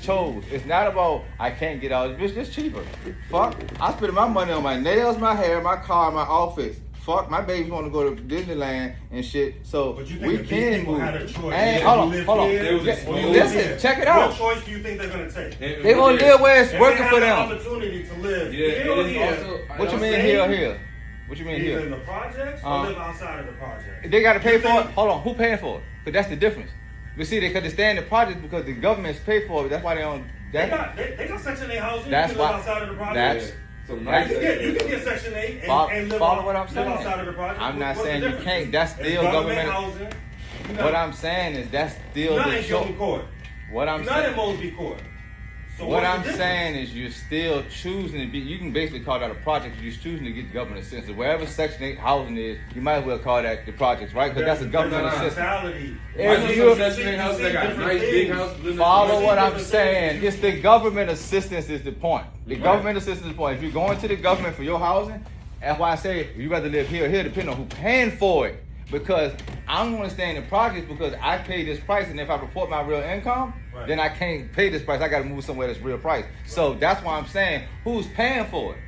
chose. It's not about I can't get out. It's just cheaper. Fuck. I'm spending my money on my nails, my hair, my car, my outfits. Fuck, my babies want to go to Disneyland and shit, so we can move. Had a choice. And hold on. Listen, check it out. What choice do you think they're gonna take? They're gonna live where it's working for them. Opportunity to live. What you mean here? What you mean here? Either in the projects or live outside of the project. They got to pay for it. Hold on, who paying for it? Because that's the difference. You see, they could stay in the projects because the government's pay for it. That's why they don't. They got Section 8 housing. That's you can why. live outside of the project. So you can get Section 8 and live follow what I'm saying. outside of the project. I'm not saying you can't. That's still government housing. What I'm saying is that's still you're not the in Gilman Court. What I'm you're saying. not in Mosby Court. So what I'm saying is you're still choosing to be, you can basically call that a project, you're just choosing to get government assistance. Wherever Section 8 housing is, you might as well call that the projects, right? Because that's a government assistance. Follow what I'm saying. It's the government assistance is the point. The government assistance is the point. If you're going to the government for your housing, that's why I say you rather live here or here, depending on who's paying for it. Because I'm going to stay in the projects because I pay this price, and if I report my real income, then I can't pay this price. I got to move somewhere that's real price. So that's why I'm saying who's paying for it.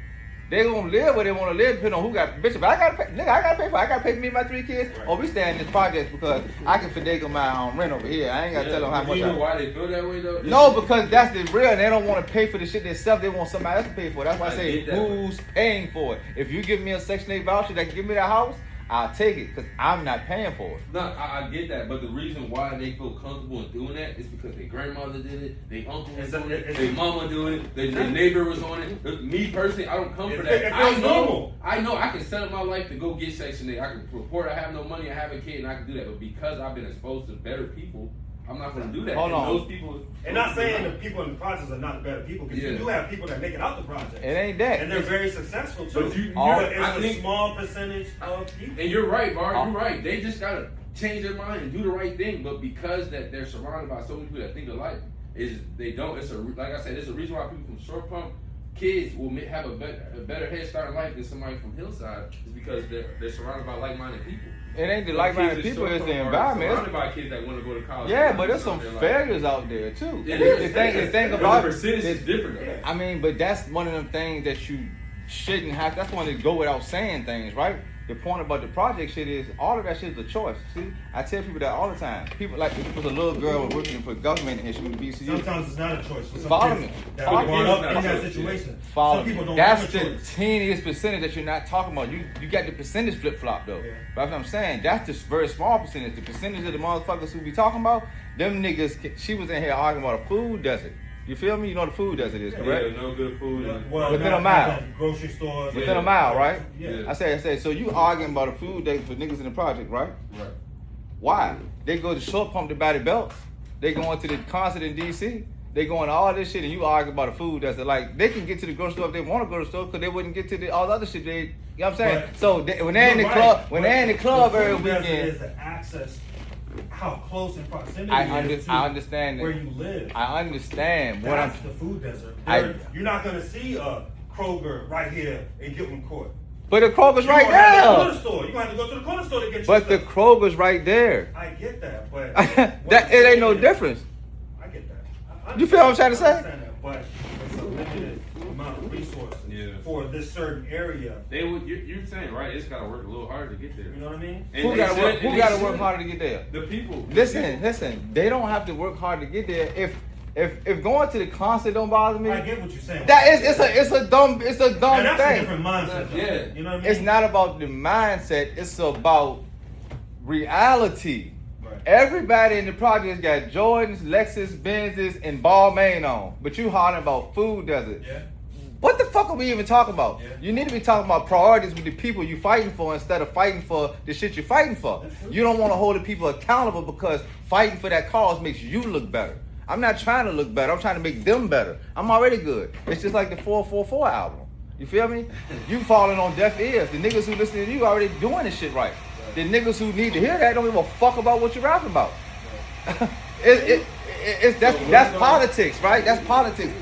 They're going to live where they want to live, depending on who got. Bitch, if I got to pay, nigga, I got to pay for it. I got to pay for me and my 3 kids. Or we stay in this project because I can finagle my rent over here. I ain't got to tell them how much. You know why they feel that way though? No, because that's the real. And they don't want to pay for the shit themselves. They want somebody else to pay for it. That's why I say who's paying for it. If you give me a Section 8 voucher that can give me that house, I'll take it because I'm not paying for it. No, I get that, but the reason why they feel comfortable in doing that is because their grandmother did it, their uncle was doing it, their mama doing it, their neighbor was on it. Me personally, I don't come for that. I know I can set up my life to go get Section 8. I can report I have no money, I have a kid, and I can do that. But because I've been exposed to better people, I'm not going to do that. Hold on. Those people, and not saying the people in the projects are not the better people, because you do have people that make it out the project. It ain't that. And they're very successful too. But it's a small percentage of people. And you're right, Bar. You're right. They just got to change their mind and do the right thing. But because that they're surrounded by so many people that think alike, they don't. It's like I said, it's a reason why people from Short Pump kids will have a better head start in life than somebody from Hillside, is because they're surrounded by like-minded people. It ain't the like-minded people, it's the environment. Surrounded by kids that want to go to college. Yeah, but there's some failures out there too. The thing about the percentage is different. Though. I mean, but that's one of them things that you shouldn't have. That's one that go without saying things, right? The point about the project shit is all of that shit is a choice. See, I tell people that all the time. People like if it was a little girl working for government and she would be sometimes it's not a choice. For some follow kids me. That are growing up in that situation. Follow some people don't That's have a the choice. teeniest percentage that you're not talking about. You got the percentage flip flop though. Yeah. But that's what I'm saying. That's just very small percentage. The percentage of the motherfuckers who be talking about them niggas. She was in here arguing about a food desert. You feel me? You know the food desert is, correct? Yeah, no good food. Within a mile. Grocery stores. Within a mile, right? Yeah. I said, so you arguing about a food desert for niggas in the project, right? Right. Why? They go to Short Pump to buy the belts. They going to the concert in D.C. They going to all this shit, and you argue about a food desert. Like, they can get to the grocery store if they want to go to the store, because they wouldn't get to all the other shit. You know what I'm saying? But, so when they're in the club, every weekend, weekend, is the access. How close in proximity I to understand where you live. I understand what That's the food desert. You're not going to see a Kroger right here in Gilman Court. But the Kroger's right there. there. You're going to have to go to the corner store to get But the Kroger's right there. I get that, but it ain't no difference. I get that. You feel what I'm trying to say? I understand that, but it's a limited amount of resources for this certain area. You're saying right? It's got to work a little harder to get there. You know what I mean? Who got to work harder to get there? The people. Listen. They don't have to work hard to get there. If going to the concert don't bother me, I get what you're saying. It's a dumb that's thing. A different mindset. Yeah. You know what I mean? It's not about the mindset. It's about reality. Right. Everybody in the project got Jordans, Lexus, Benzes, and Balmain on, but you hollering about food desert. Yeah. What the fuck are we even talking about? Yeah. You need to be talking about priorities with the people you fighting for instead of fighting for the shit you're fighting for. You don't want to hold the people accountable because fighting for that cause makes you look better. I'm not trying to look better. I'm trying to make them better. I'm already good. It's just like the 444 album. You feel me? You falling on deaf ears. The niggas who listen to you already doing this shit right. The niggas who need to hear that don't give a fuck about what you're rapping about. That's politics, right? That's politics.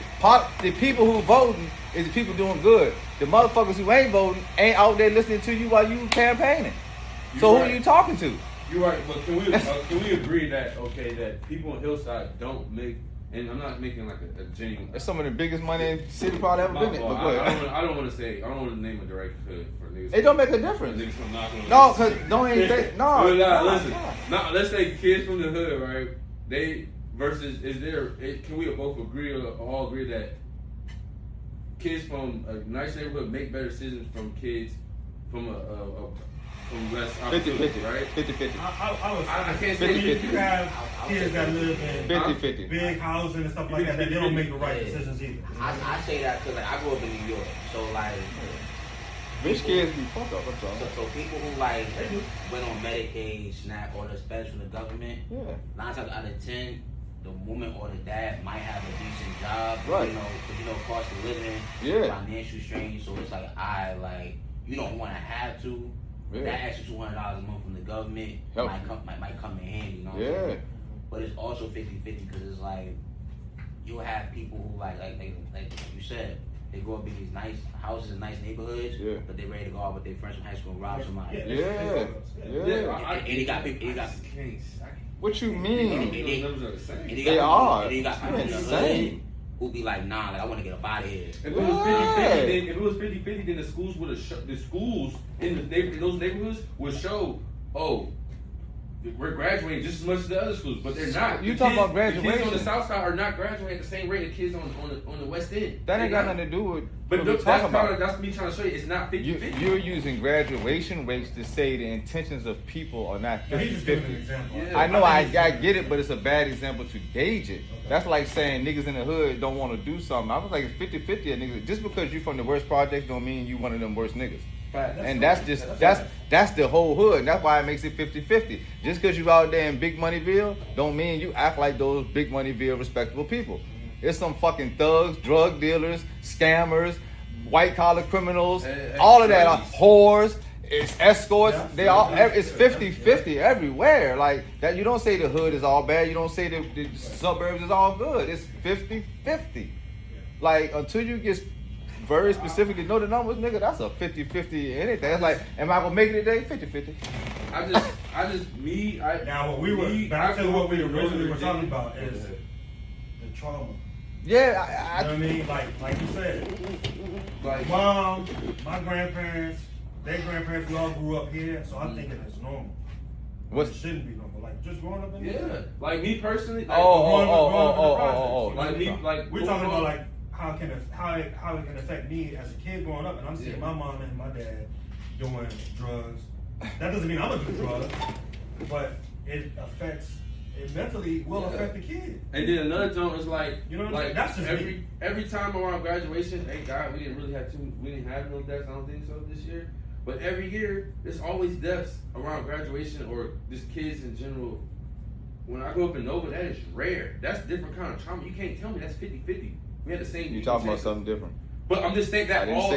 The people who voting is the people doing good. The motherfuckers who ain't voting ain't out there listening to you while you campaigning. So who are you talking to? You're right, but can we agree that that people in Hillside don't make and I'm not making like a genuine. It's some of the biggest money in the city probably ever been in. But go ahead. I don't want to name a director for niggas. It don't make a difference. Niggas from knocking on No, cause don't even think. No, listen. Now let's say kids from the hood, right? They versus can we both agree or all agree that kids from a nice neighborhood make better decisions from kids from from less 50-50, right? 50-50. I can't say you have kids that live in 50-50. big housing and stuff like that. They don't make the right decisions either. I say that because like I grew up in New York, so like Rich kids be fucked up. I'm sorry. so people who like went on Medicaid, SNAP, or the special from the government, 9 times out of 10, the woman or the dad might have a decent job, right? You know, cost of living, financial strain. So it's like you don't want to have to. Yeah. That extra $200 a month from the government might come in handy, you know what I'm saying? But it's also 50-50 because it's like you'll have people who like you said, they grow up in these nice houses in nice neighborhoods, but they're ready to go out with their friends from high school and rob somebody. And they got people. What you mean? They are. And you got people in the hood who be like, nah, like I want to get up out of here. If it was 50-50, then the schools would have the schools in those neighborhoods would show, oh, we're graduating just as much as the other schools, but they're not. You talking about graduation? The kids on the south side are not graduating at the same rate as kids on the west end. That ain't got nothing to do with. But that's me trying to show you. It's not 50-50. You're using graduation rates to say the intentions of people are not 50-50. Yeah. I know I get it, but it's a bad example to gauge it. Okay. That's like saying niggas in the hood don't want to do something. I was like, it's 50-50 a nigga. Just because you from the worst projects don't mean you one of them worst niggas. And that's the whole hood. And that's why it makes it 50-50. Just because you out there in Big Moneyville don't mean you act like those Big Moneyville respectable people. It's some fucking thugs, drug dealers, scammers, white collar criminals, all of that, whores, it's escorts. They all it's 50-50 everywhere. Like that, you don't say the hood is all bad. You don't say the suburbs is all good. It's 50-50. Like until you get very specifically know the numbers, nigga, that's a 50-50 anything. It's like, am I gonna make it today? 50-50. Back to what we originally were talking about is the trauma. Yeah, you know what I mean? Like you said, like mom, my grandparents, their grandparents, we all grew up here, so I'm thinking it's normal. It shouldn't be normal. Like just growing up in here. Like me personally. Like, we're talking about like how it can affect me as a kid growing up, and I'm seeing my mom and my dad doing drugs. That doesn't mean I'm gonna do drugs, but it mentally will affect the kid. And then another time was like, you know what I'm saying? That's just every time around graduation, thank God we didn't have no deaths. I don't think so this year. But every year, there's always deaths around graduation or just kids in general. When I grew up in Nova, that is rare. That's a different kind of trauma. You can't tell me that's 50-50. We had the same. You talking about something different. But I'm just saying that all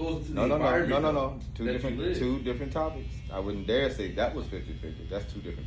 goes into the environment. No. Two different topics. I wouldn't dare say that was 50-50. That's two different